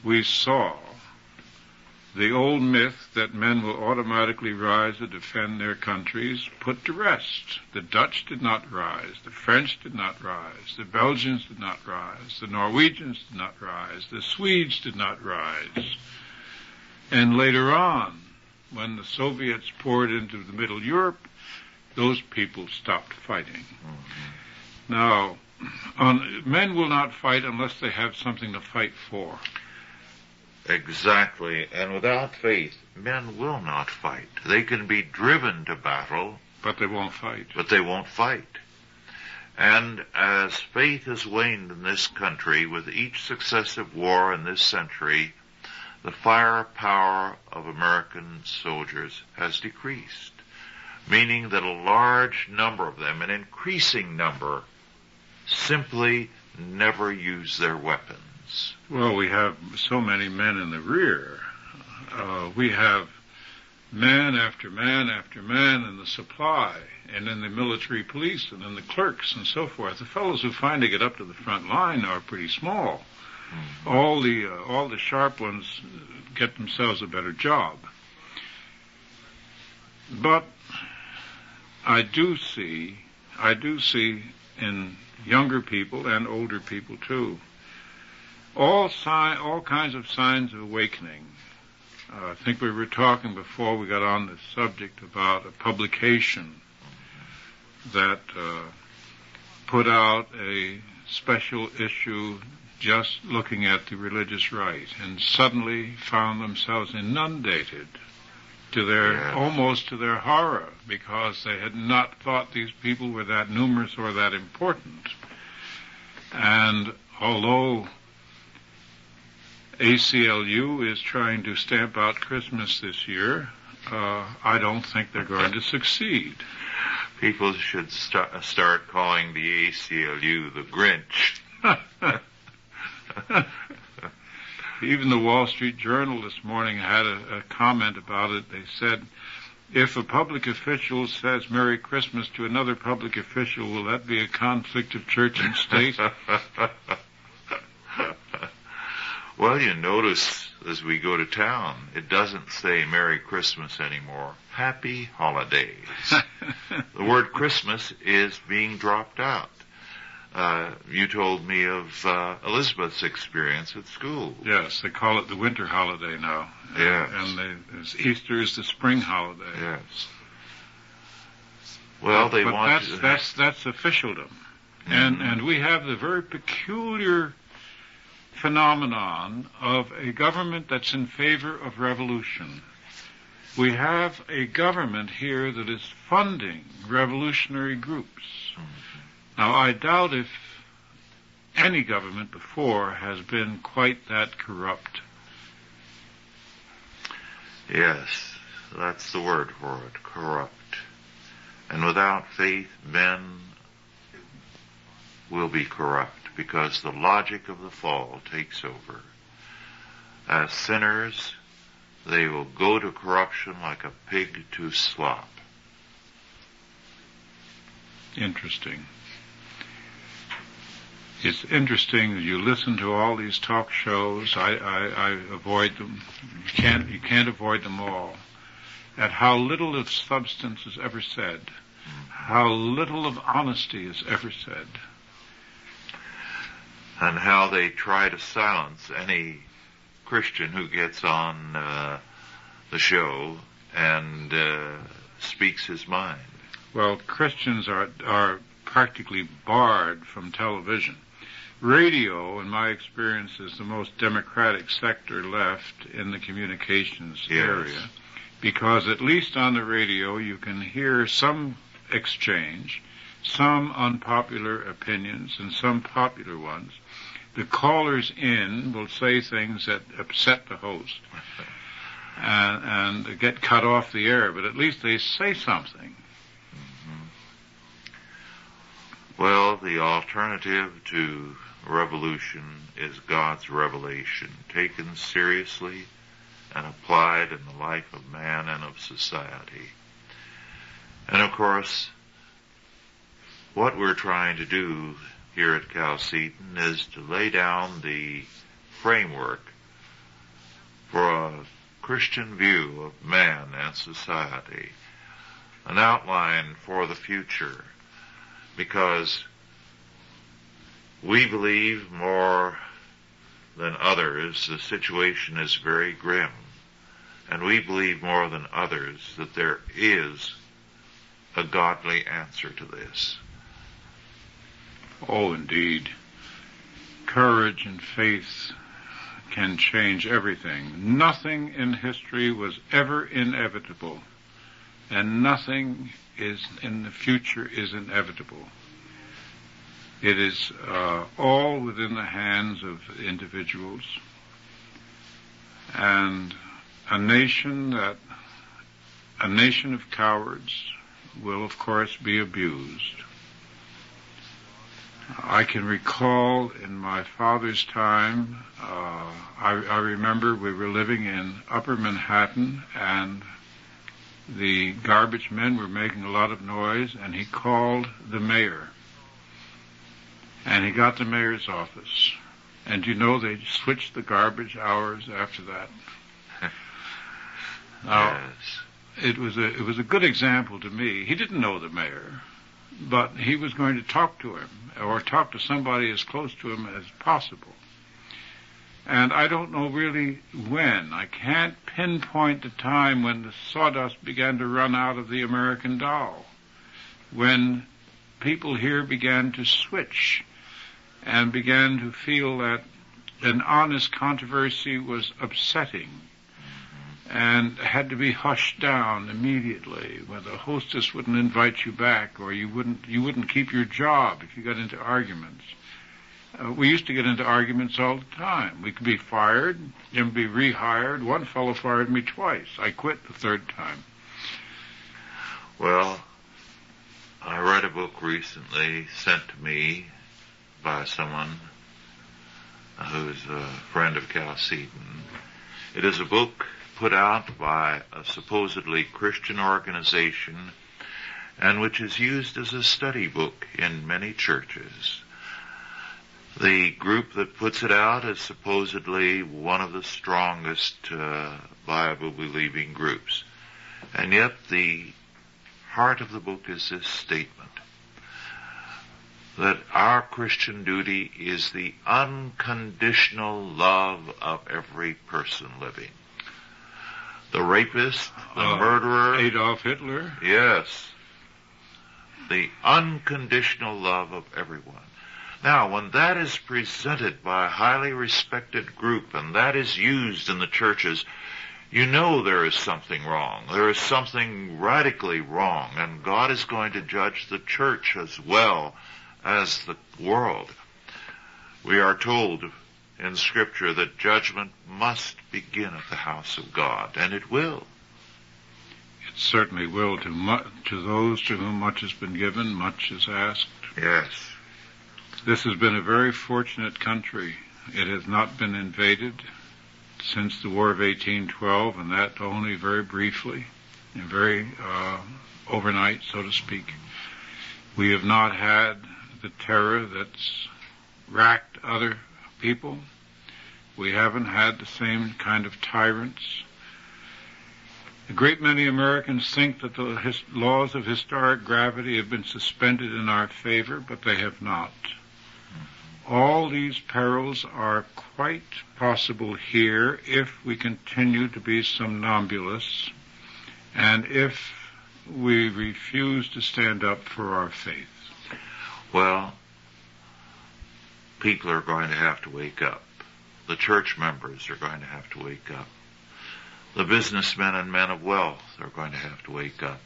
[SPEAKER 3] we saw the old myth that men will automatically rise to defend their countries put to rest. The Dutch did not rise. The French did not rise. The Belgians did not rise. The Norwegians did not rise. The Swedes did not rise. And later on, when the Soviets poured into the Middle Europe, those people stopped fighting. Mm-hmm. Now, men will not fight unless they have something to fight for.
[SPEAKER 2] Exactly. And without faith, men will not fight. They can be driven to battle,
[SPEAKER 3] but they won't fight.
[SPEAKER 2] And as faith has waned in this country with each successive war in this century, the firepower of American soldiers has decreased, meaning that a large number of them, an increasing number, simply never use their weapons.
[SPEAKER 3] Well, we have so many men in the rear. We have man after man after man in the supply and in the military police and in the clerks and so forth. The fellows who finally get up to the front line are pretty small. Mm-hmm. All the sharp ones get themselves a better job. But I do see in younger people and older people too, all kinds of signs of awakening. I think we were talking before we got on this subject about a publication that put out a special issue just looking at the religious right, and suddenly found themselves inundated to their almost to their horror, because they had not thought these people were that numerous or that important. And although ACLU is trying to stamp out Christmas this year, I don't think they're going to succeed.
[SPEAKER 2] People should start calling the ACLU the Grinch.
[SPEAKER 3] Even the Wall Street Journal this morning had a comment about it. They said, if a public official says Merry Christmas to another public official, will that be a conflict of church and state?
[SPEAKER 2] Well, you notice as we go to town, it doesn't say Merry Christmas anymore. Happy Holidays. The word Christmas is being dropped out. You told me of Elizabeth's experience at school.
[SPEAKER 3] Yes, they call it the winter holiday now.
[SPEAKER 2] Yes.
[SPEAKER 3] And Easter is the spring holiday.
[SPEAKER 2] Yes. Well,
[SPEAKER 3] that's officialdom. Mm-hmm. And we have the very peculiar phenomenon of a government that's in favor of revolution. We have a government here that is funding revolutionary groups. Now, I doubt if any government before has been quite that corrupt.
[SPEAKER 2] Yes, that's the word for it, corrupt. And without faith, men will be corrupt, because the logic of the fall takes over. As sinners, they will go to corruption like a pig to slop.
[SPEAKER 3] Interesting. It's interesting that you listen to all these talk shows. I avoid them. You can't avoid them all. At how little of substance is ever said. How little of honesty is ever said.
[SPEAKER 2] And how they try to silence any Christian who gets on the show and speaks his mind.
[SPEAKER 3] Well, Christians are practically barred from television. Radio, in my experience, is the most democratic sector left in the communications area, because at least on the radio you can hear some exchange, some unpopular opinions and some popular ones. The callers in will say things that upset the host and get cut off the air, but at least they say something.
[SPEAKER 2] Well, the alternative to revolution is God's revelation, taken seriously and applied in the life of man and of society. And of course, what we're trying to do here at Chalcedon is to lay down the framework for a Christian view of man and society, an outline for the future, because we believe more than others the situation is very grim, and we believe more than others that there is a godly answer to this.
[SPEAKER 3] Oh, indeed. Courage and faith can change everything. Nothing in history was ever inevitable, and nothing in the future is inevitable. It is all within the hands of individuals, and a nation of cowards will, of course, be abused. I can recall in my father's time, I remember we were living in Upper Manhattan, and the garbage men were making a lot of noise, and he called the mayor. And he got the mayor's office. And you know, they switched the garbage hours after that. Now,
[SPEAKER 2] Yes.
[SPEAKER 3] it was a good example to me. He didn't know the mayor, but he was going to talk to him, or talk to somebody as close to him as possible. And I don't know really when. I can't pinpoint the time when the sawdust began to run out of the American doll, when people here began to switch and began to feel that an honest controversy was upsetting and had to be hushed down immediately, where the hostess wouldn't invite you back, or you wouldn't keep your job if you got into arguments. We used to get into arguments all the time. We could be fired and be rehired. One fellow fired me twice. I quit the third time.
[SPEAKER 2] Well, I read a book recently sent to me by someone who's a friend of Cal Seaton. It is a book put out by a supposedly Christian organization and which is used as a study book in many churches. The group that puts it out is supposedly one of the strongest Bible-believing groups. And yet the heart of the book is this statement, that our Christian duty is the unconditional love of every person living. The rapist, the murderer.
[SPEAKER 3] Adolf Hitler.
[SPEAKER 2] Yes. The unconditional love of everyone. Now, when that is presented by a highly respected group and that is used in the churches, you know there is something wrong. There is something radically wrong, and God is going to judge the church as well as the world. We are told in Scripture that judgment must begin at the house of God, and it will.
[SPEAKER 3] It certainly will. To those to whom much has been given, much is asked.
[SPEAKER 2] Yes.
[SPEAKER 3] This has been a very fortunate country. It has not been invaded since the War of 1812, and that only very briefly, and very overnight, so to speak. We have not had the terror that's racked other people. We haven't had the same kind of tyrants. A great many Americans think that the laws of historic gravity have been suspended in our favor, but they have not. All these perils are quite possible here if we continue to be somnambulists and if we refuse to stand up for our faith.
[SPEAKER 2] Well, people are going to have to wake up. The church members are going to have to wake up. The businessmen and men of wealth are going to have to wake up.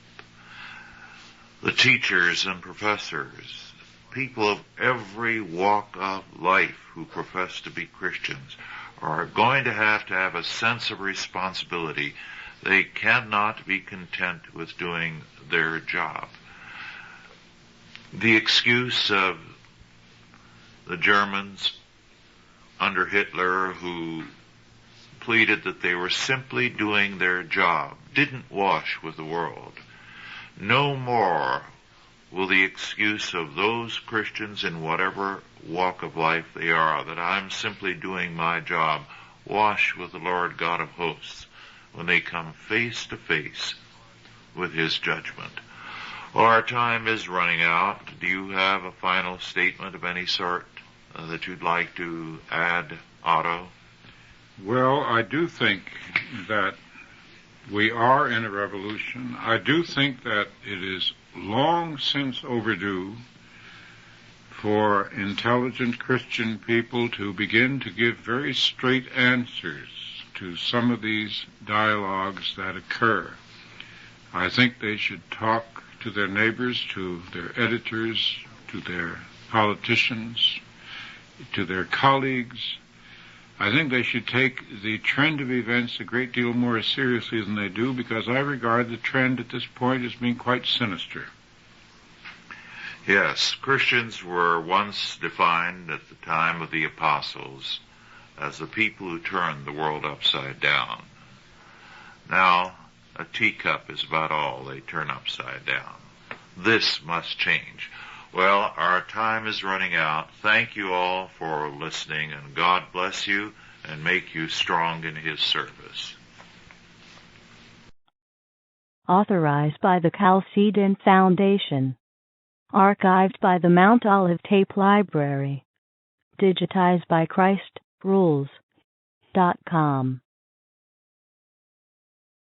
[SPEAKER 2] The teachers and professors, people of every walk of life who profess to be Christians, are going to have a sense of responsibility. They cannot be content with doing their job. The excuse of the Germans under Hitler, who pleaded that they were simply doing their job, didn't wash with the world. No more will the excuse of those Christians in whatever walk of life they are, that I'm simply doing my job, wash with the Lord God of hosts when they come face to face with his judgment. Well, our time is running out. Do you have a final statement of any sort that you'd like to add, Otto?
[SPEAKER 3] Well, I do think that we are in a revolution. I do think that it is long since overdue for intelligent Christian people to begin to give very straight answers to some of these dialogues that occur. I think they should talk to their neighbors, to their editors, to their politicians, to their colleagues. I think they should take the trend of events a great deal more seriously than they do, because I regard the trend at this point as being quite sinister.
[SPEAKER 2] Yes, Christians were once defined at the time of the apostles as the people who turned the world upside down. Now, a teacup is about all they turn upside down. This must change. Well, our time is running out. Thank you all for listening, and God bless you and make you strong in his service.
[SPEAKER 1] Authorized by the Chalcedon Foundation. Archived by the Mount Olive Tape Library. Digitized by Christ Rules. www.partial-preterism.com.